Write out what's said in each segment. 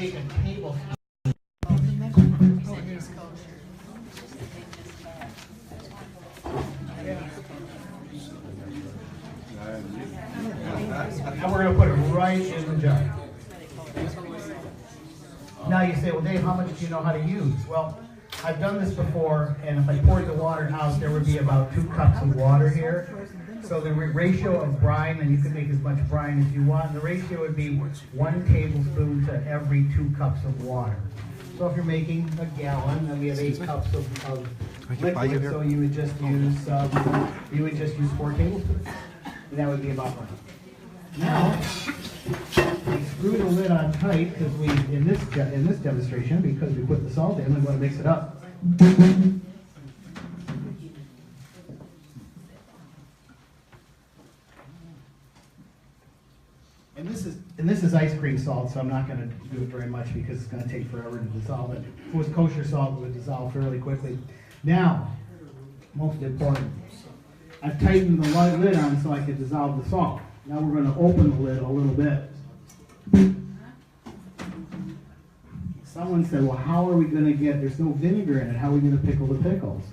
take a tablespoon. And we're going to put it right in the jar. Now you say, well, Dave, how much do you know how to use? Well, I've done this before, and if I poured the water out, there would be about 2 cups of water here. So the ratio of brine, and you can make as much brine as you want, the ratio would be 1 tablespoon to every 2 cups of water. So if you're making a gallon, then we have 8 cups of liquid, so you would just use 4 tablespoons. And that would be about right. Now, we screw the lid on tight because we, in this demonstration, because we put the salt in, we want to mix it up. And this is ice cream salt, so I'm not going to do it very much because it's going to take forever to dissolve it. If it was kosher salt, it would dissolve fairly quickly. Now, most important, I've tightened the lid on so I can dissolve the salt. Now we're going to open the lid a little bit. Someone said, well, how are we going to get, there's no vinegar in it, how are we going to pickle the pickles?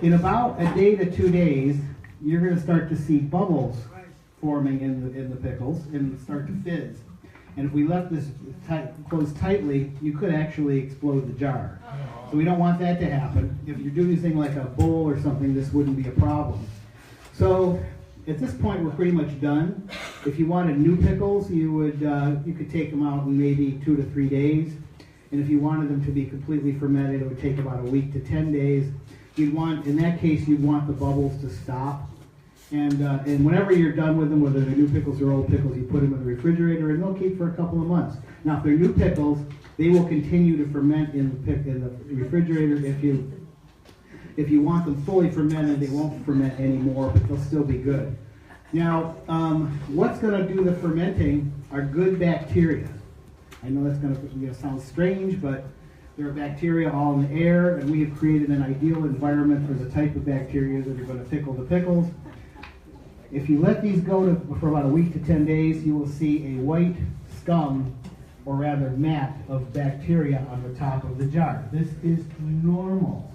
In about a day to 2 days, you're going to start to see bubbles forming in the pickles and start to fizz. And if we left this closed tightly, you could actually explode the jar. So we don't want that to happen. If you're doing anything like a bowl or something, this wouldn't be a problem. So at this point, we're pretty much done. If you wanted new pickles, you could take them out in maybe 2 to 3 days. And if you wanted them to be completely fermented, it would take about a week to 10 days. In that case, you'd want the bubbles to stop. And whenever you're done with them, whether they're new pickles or old pickles, you put them in the refrigerator and they'll keep for a couple of months. Now, if they're new pickles, they will continue to ferment in the refrigerator. If you want them fully fermented, they won't ferment anymore, but they'll still be good. Now, what's going to do the fermenting are good bacteria. I know that's going to sound strange, but there are bacteria all in the air, and we have created an ideal environment for the type of bacteria that are going to pickle the pickles. If you let these go for about a week to 10 days, you will see a white scum, or rather mat, of bacteria on the top of the jar. This is normal.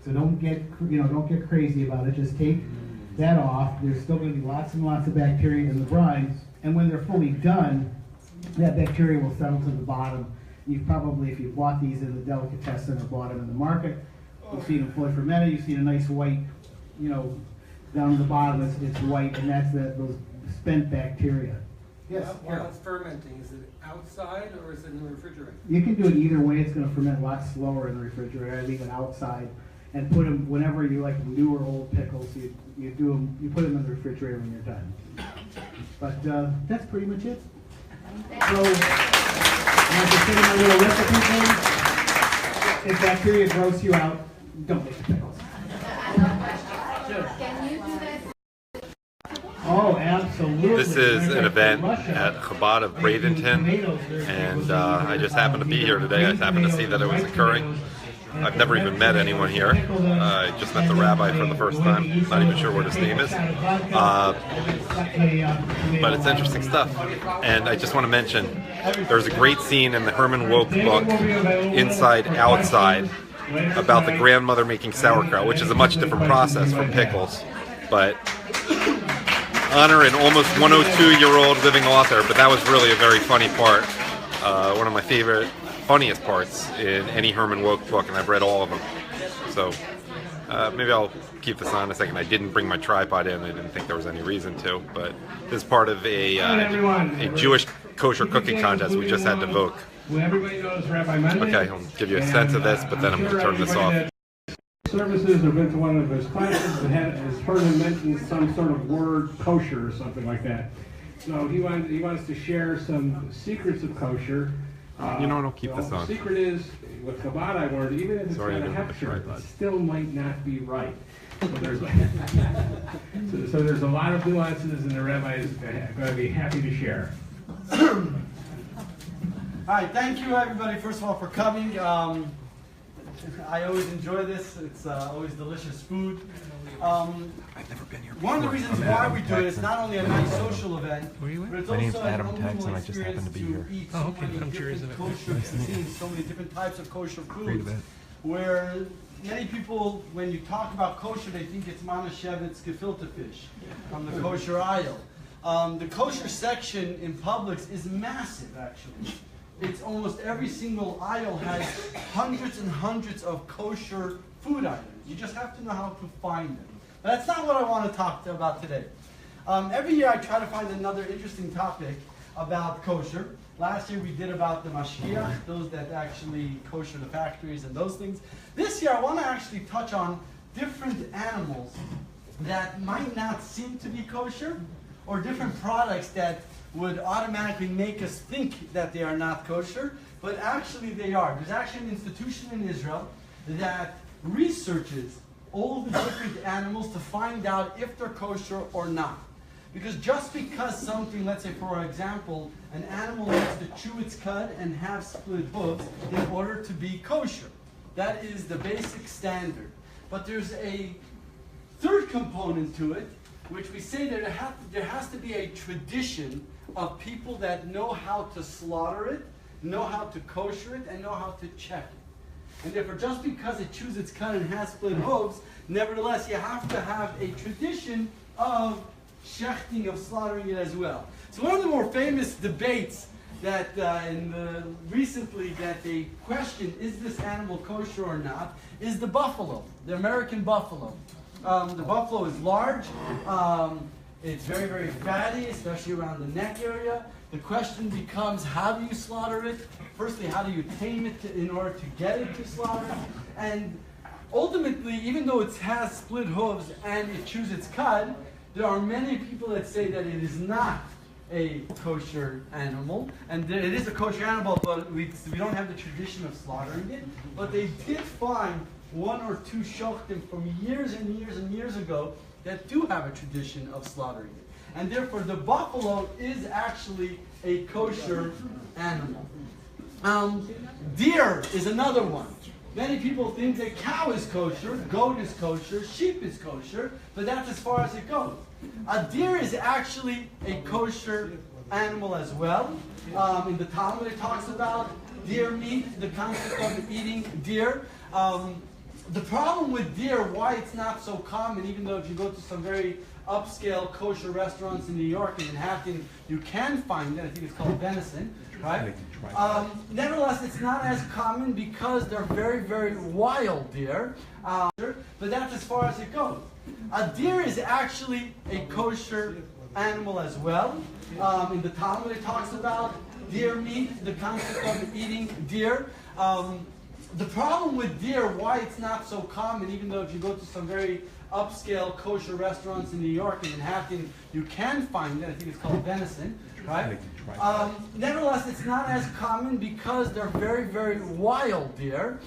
So don't get crazy about it. Just take that off. There's still going to be lots and lots of bacteria in the brine, and when they're fully done, that bacteria will settle to the bottom. You've probably, if you bought these in the delicatessen or bought them in the market, you've seen them fully fermented. You've seen a nice white, down at the bottom it's white, and that's those spent bacteria. Yes. While it's fermenting, is it outside or is it in the refrigerator? You can do it either way. It's going to ferment a lot slower in the refrigerator. I leave it outside and put them whenever you like new or old pickles. You put them in the refrigerator when you're done. But that's pretty much it. So, I just say my little recipe thing. If bacteria gross you out, don't make the pickles. Can you do this? Oh, absolutely. This is an event at Chabad of Bradenton, and I just happened to be here today. I happened to see that it was occurring. I've never even met anyone here. I just met the rabbi for the first time. Not even sure what his name is. But it's interesting stuff. And I just want to mention, there's a great scene in the Herman Wouk book, Inside Outside, about the grandmother making sauerkraut, which is a much different process from pickles. But honor an almost 102-year-old living author, but that was really a very funny part. One of my funniest parts in any Herman Wouk book, and I've read all of them. So maybe I'll keep this on a second. I didn't bring my tripod in. I didn't think there was any reason to, but this is part of a Jewish kosher cooking contest we just had to Wouk. Everybody knows Rabbi Monday. Okay, I'll give you a sense of this, but then I'm going to turn this off. Services or been to one of his classes and has heard him mention some sort of word kosher or something like that. So he wants to share some secrets of kosher. You know what, I'll keep this on. The secret is, with Chabad I learned, even if it's got a hefsher, it still might not be right. So there's a lot of nuances, and the rabbi is going to be happy to share. Hi, thank you everybody, first of all, for coming. I always enjoy this. It's always delicious food. I've never been here One of the reasons why we do it is not only a nice social event, Where are you at? but it's My name's also an Adam Tex, unbelievable and I just happened to be here. experience Oh, eat okay. so many I'm curious different of it. kosher cuisines, so many different types of kosher Great foods. event. Where many people, when you talk about kosher, they think it's Manischewitz gefilte fish from the kosher aisle. The kosher section in Publix is massive, actually. It's almost every single aisle has hundreds and hundreds of kosher food items. You just have to know how to find them. But that's not what I want to talk about today. Every year I try to find another interesting topic about kosher. Last year we did about the mashgiach, those that actually kosher the factories and those things. This year I want to actually touch on different animals that might not seem to be kosher, or different products that would automatically make us think that they are not kosher, but actually they are. There's actually an institution in Israel that researches all the different animals to find out if they're kosher or not. Because just because something, let's say for example, an animal needs to chew its cud and have split hooves in order to be kosher. That is the basic standard. But there's a third component to it, which we say that there has to be a tradition of people that know how to slaughter it, know how to kosher it, and know how to check it. And therefore, just because it chews its cud and has split hooves, nevertheless, you have to have a tradition of shechting, of slaughtering it as well. So one of the more famous debates that recently that they question, is this animal kosher or not, is the buffalo, the American buffalo. The buffalo is large. It's very, very fatty, especially around the neck area. The question becomes, how do you slaughter it? Firstly, how do you tame it in order to get it to slaughter? And ultimately, even though it has split hooves and it chews its cud, there are many people that say that it is not a kosher animal. And it is a kosher animal, but we don't have the tradition of slaughtering it. But they did find one or two shochtim from years and years and years ago that do have a tradition of slaughtering it. And therefore the buffalo is actually a kosher animal. Deer is another one. Many people think that cow is kosher, goat is kosher, sheep is kosher, but that's as far as it goes. A deer is actually a kosher animal as well. In the Talmud it talks about deer meat, the concept of eating deer. The problem with deer, why it's not so common, even though if you go to some very upscale kosher restaurants in New York and Manhattan, you can find it. I think it's called venison, right? Nevertheless, it's not as common because they're very, very wild deer. But that's as far as it goes. A deer is actually a kosher animal as well. In the Talmud it talks about deer meat, the concept of eating deer. The problem with deer, why it's not so common, even though if you go to some very upscale kosher restaurants in New York and Manhattan, you can find it. I think it's called venison, right? Nevertheless, it's not as common because they're very, very wild deer.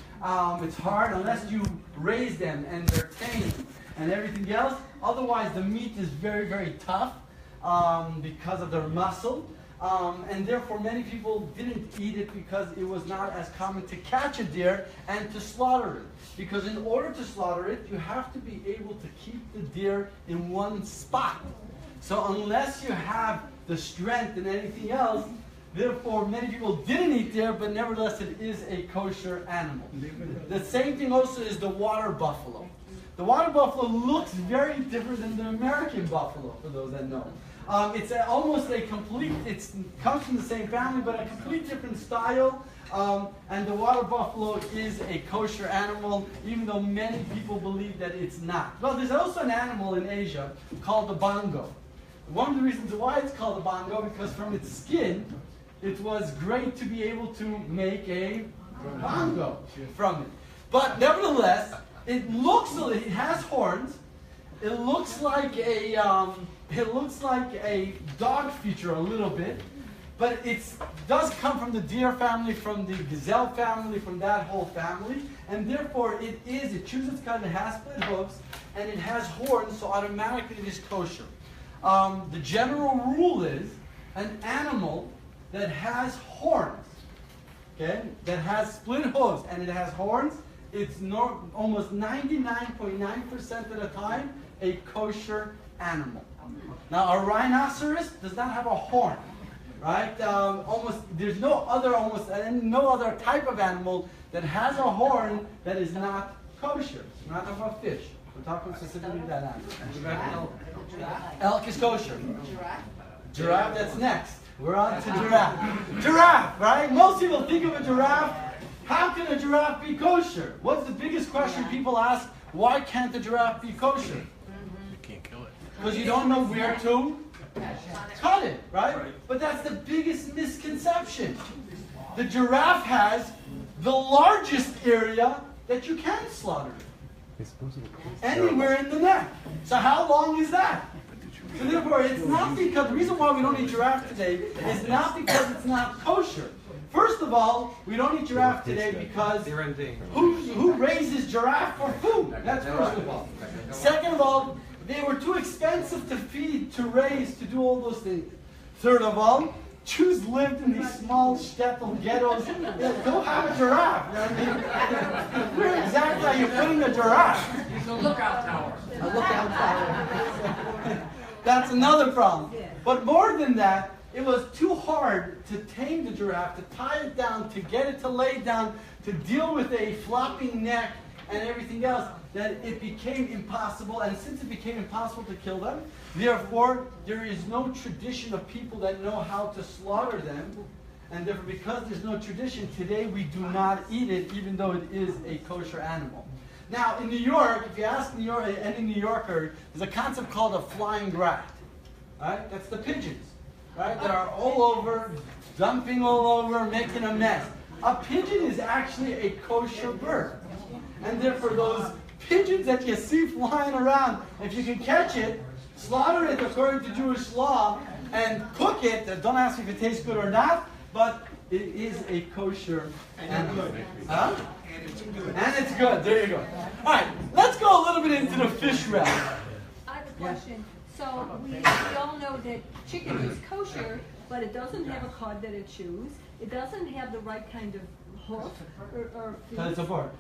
It's hard unless you raise them and they're tame and everything else. Otherwise, the meat is very, very tough because of their muscle. And therefore many people didn't eat it because it was not as common to catch a deer and to slaughter it. Because in order to slaughter it, you have to be able to keep the deer in one spot. So unless you have the strength and anything else, therefore many people didn't eat deer, but nevertheless it is a kosher animal. The same thing also is the water buffalo. The water buffalo looks very different than the American buffalo, for those that know. It's almost a complete, it comes from the same family, but a complete different style. And the water buffalo is a kosher animal, even though many people believe that it's not. Well, there's also an animal in Asia called the bongo. One of the reasons why it's called the bongo, because from its skin, it was great to be able to make a bongo from it. But nevertheless, it has horns. It looks like a dog feature a little bit, but it does come from the deer family, from the gazelle family, from that whole family, and therefore it chews its cud, it has split hooves, and it has horns, so automatically it is kosher. The general rule is an animal that has horns, okay, that has split hooves and it has horns, it's almost 99.9% of the time a kosher animal. Now, a rhinoceros does not have a horn, right? There's no other type of animal that has a horn that is not kosher. We're not talking about fish. We're talking specifically that animal. Elk is kosher. Giraffe, that's next. We're on to giraffe. Giraffe, right? Most people think of a giraffe. How can a giraffe be kosher? What's the biggest question people ask? Why can't the giraffe be kosher? You can't kill it. Because you don't know where to cut it, right? But that's the biggest misconception. The giraffe has the largest area that you can slaughter. Anywhere in the neck. So how long is that? So therefore, it's not because, the reason why we don't eat giraffe today is not because it's not kosher. First of all, we don't eat giraffe today because They're endangered. who raises giraffe for food? That's first of all. Second of all, they were too expensive to feed, to raise, to do all those things. Third of all, Jews lived in these small shtetl ghettos. Go have a giraffe. You know what I mean? Where exactly are you putting a giraffe? It's a lookout tower. A lookout tower. That's another problem. But more than that, it was too hard to tame the giraffe, to tie it down, to get it to lay down, to deal with a flopping neck and everything else, that it became impossible. And since it became impossible to kill them, therefore, there is no tradition of people that know how to slaughter them. And therefore, because there's no tradition, today we do not eat it, even though it is a kosher animal. Now, in New York, if you ask any New Yorker, there's a concept called a flying rat. Right? That's the pigeons. Right? That are all over, dumping all over, making a mess. A pigeon is actually a kosher bird. And therefore, those pigeons that you see flying around, if you can catch it, slaughter it according to Jewish law, and cook it, don't ask me if it tastes good or not, but it is a kosher animal. Huh? And it's good. There you go. All right, let's go a little bit into the fish realm. I have a question. So we all know that chicken is kosher, but it doesn't have a cud that it chews. It doesn't have the right kind of hoof or feet. So it's a bird.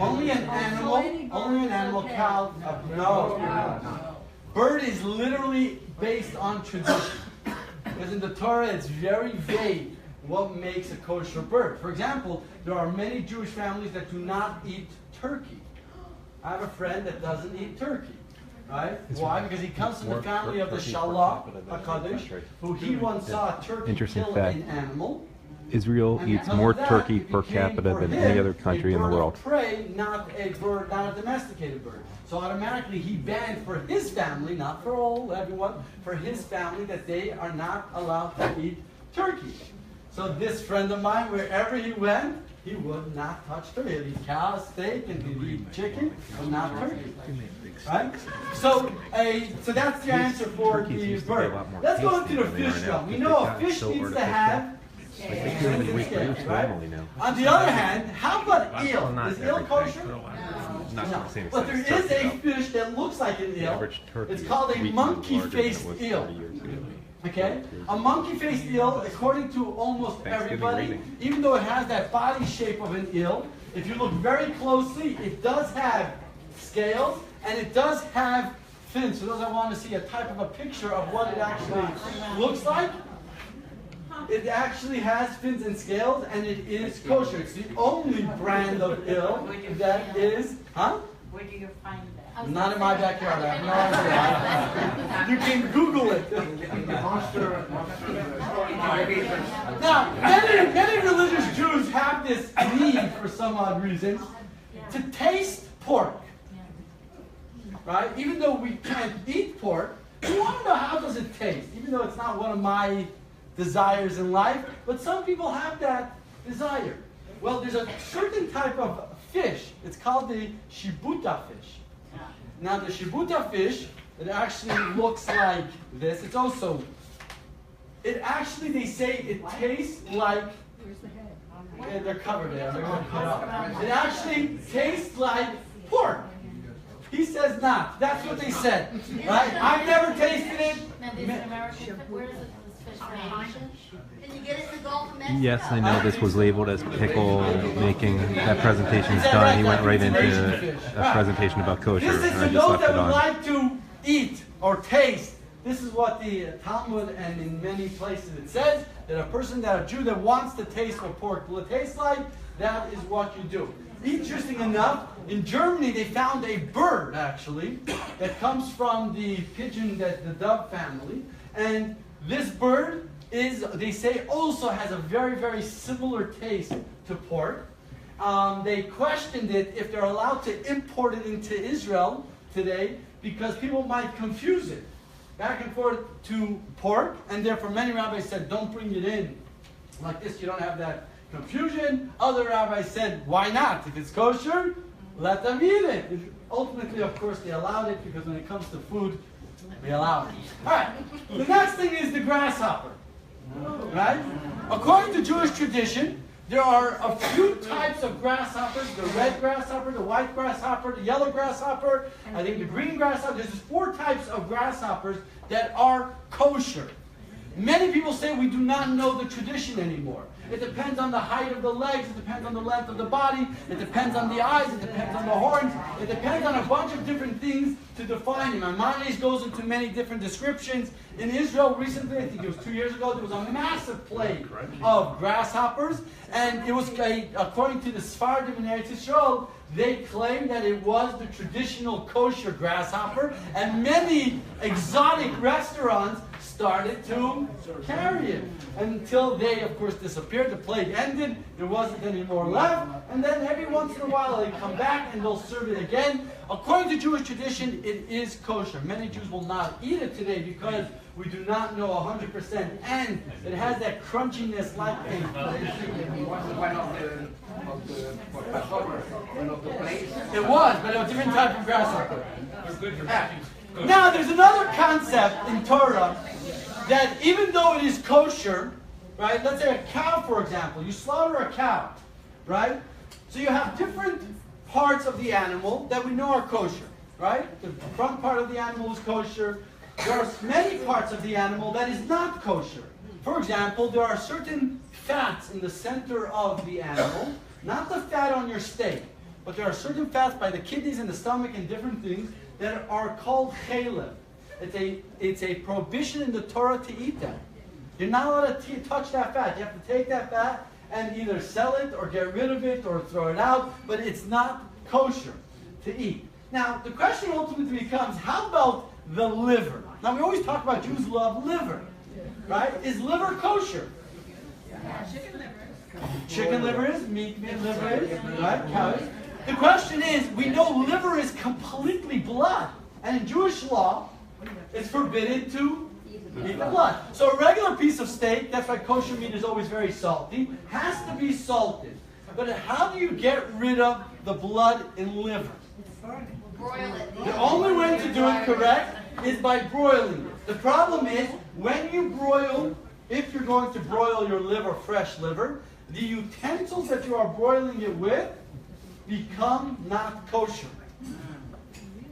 Only an animal, cow. No. Bird is literally based on tradition. Because in the Torah, it's very vague what makes a kosher bird. For example, there are many Jewish families that do not eat turkey. I have a friend that doesn't eat turkey. Right? Why? Because he comes from the family of the Shalach HaKadosh, who he once saw a turkey kill an animal. Israel eats more turkey per capita than any other country in the world. Prey, not a bird, not a domesticated bird. So automatically he banned for his family, not for everyone, for his family that they are not allowed to eat turkey. So this friend of mine, wherever he went, he would not touch turkey. He'd eat cow, steak, and he'd eat chicken, but not turkey. Right? So that's the answer for the bird. Let's go into the fish realm. We know a fish needs to have right? On the other hand, how about eel? Is eel kosher? No. But there is a fish that looks like an eel. It's called a monkey-faced eel. Okay? A monkey-faced eel, according to almost everybody, even though it has that body shape of an eel, if you look very closely, it does have scales and it does have fins. For those that want to see a type of a picture of what it actually looks like, it actually has fins and scales, and it is kosher. It's the only brand of eel that is, huh? Where do you find that? Not in my backyard. I have no idea. You can Google it. Now, many religious Jews have this need, for some odd reason, to taste pork. Right? Even though we can't eat pork, we want to know how does it taste, even though it's not one of my desires in life, but some people have that desire. Well, there's a certain type of fish. It's called the shibuta fish. Now, the shibuta fish, it actually looks like this. It's also, it actually, they say it tastes like, yeah, they're covered there. They're going to cut up. It actually tastes like pork. He says not. That's what they said. Right? I've never tasted it. Now, these American, where does this fish from? Can you get it in the Gulf of Mexico? Yes, I know this was labeled as pickle making. That presentation's done. He went right into a presentation about kosher, This is and I for just those left that it would on. like to eat or taste. This is what the Talmud and in many places it says, that a person, that a Jew that wants to taste what pork will taste like, that is what you do. Interesting enough, in Germany they found a bird actually that comes from the pigeon, the dove family, and this bird is, they say, also has a very, very similar taste to pork. They questioned it if they're allowed to import it into Israel today because people might confuse it back and forth to pork, and therefore many rabbis said, don't bring it in like this, you don't have that confusion. Other rabbis said, why not? If it's kosher, let them eat it. Ultimately, of course, they allowed it because when it comes to food, they allow it. All right, the next thing is the grasshopper. Right? According to Jewish tradition, there are a few types of grasshoppers: the red grasshopper, the white grasshopper, the yellow grasshopper, I think the green grasshopper. There's 4 types of grasshoppers that are kosher. Many people say we do not know the tradition anymore. It depends on the height of the legs, it depends on the length of the body, it depends on the eyes, it depends on the horns, it depends on a bunch of different things to define him. Maimonides goes into many different descriptions. In Israel recently, I think it was 2 years ago, there was a massive plague of grasshoppers, and it was, according to the Sephardim in Eretz Yisrael, they claimed that it was the traditional kosher grasshopper, and many exotic restaurants started to carry it until they, of course, disappeared. The plague ended, there wasn't any more left, and then every once in a while they come back and they'll serve it again. According to Jewish tradition, it is kosher. Many Jews will not eat it today because we do not know 100%, and it has that crunchiness like a... It was, but it was a different type of grasshopper. Now, there's another concept in Torah that even though it is kosher, right? Let's say a cow, for example. You slaughter a cow, right? So you have different parts of the animal that we know are kosher, right? The front part of the animal is kosher. There are many parts of the animal that is not kosher. For example, there are certain fats in the center of the animal, not the fat on your steak, but there are certain fats by the kidneys and the stomach and different things that are called chalev. It's a prohibition in the Torah to eat them. You're not allowed to touch that fat. You have to take that fat and either sell it or get rid of it or throw it out, but it's not kosher to eat. Now, the question ultimately becomes, how about the liver? Now, we always talk about Jews love liver, right? Is liver kosher? Chicken liver is, meat liver is, right? Cow is. The question is, we know liver is completely blood, and in Jewish law, it's forbidden to eat the blood. So a regular piece of steak, that's why kosher meat is always very salty, has to be salted. But how do you get rid of the blood in liver? Broil it. The only way to do it correct is by broiling it. The problem is, when you broil, if you're going to broil your liver, fresh liver, the utensils that you are broiling it with become not kosher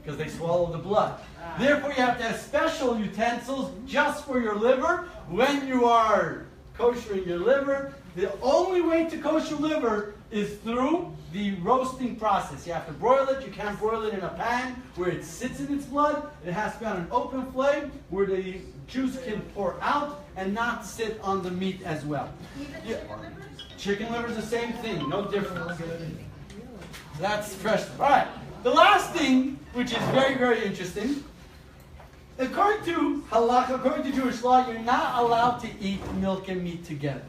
because they swallow the blood. Therefore, you have to have special utensils just for your liver. When you are koshering your liver, the only way to kosher liver is through the roasting process. You have to broil it. You can't broil it in a pan where it sits in its blood. It has to be on an open flame where the juice can pour out and not sit on the meat as well. Yeah. Chicken liver is the same thing, no difference. That's fresh. All right. The last thing, which is very, very interesting, according to halakha, according to Jewish law, you're not allowed to eat milk and meat together.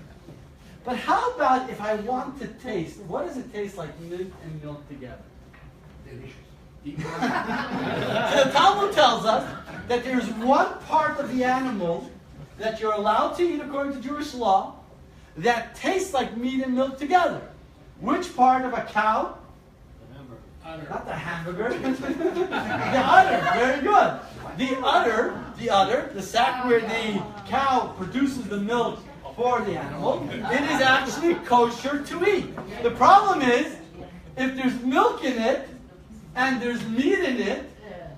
But how about if I want to taste, what does it taste like meat and milk together? Delicious. So the Talmud tells us that there's one part of the animal that you're allowed to eat according to Jewish law that tastes like meat and milk together. Which part of a cow? Not the hamburger. The udder. Very good. The udder, the sac where the cow produces the milk for the animal, it is actually kosher to eat. The problem is, if there's milk in it and there's meat in it,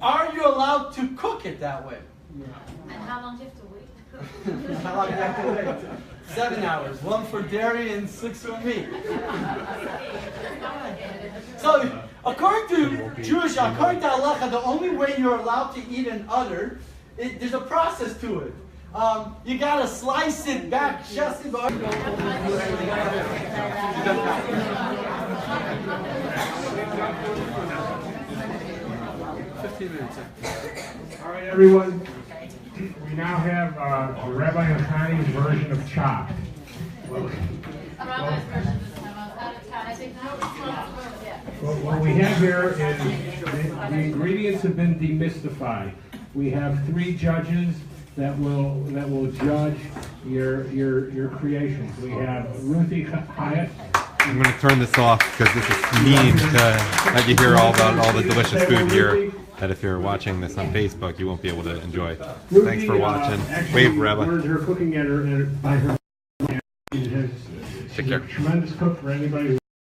are you allowed to cook it that way? And how long do you have to wait? How long do you have to wait? 7 hours. 1 for dairy and 6 for meat. So, according to halacha, the only way you're allowed to eat an udder, there's a process to it. You gotta slice it back. 15 minutes. All right, everyone. We now have Rabbi Hakani's version of chopped. What we have here is the ingredients have been demystified. We have 3 judges that will judge your creations. We have Ruthie Hyatt. I'm going to turn this off because this is mean to let you hear all about all the delicious food here that if you're watching this on Facebook, you won't be able to enjoy. Ruthie, Thanks for watching. Actually, Wave, Rabbi. learned her cooking by her. Take care. Tremendous cook for anybody who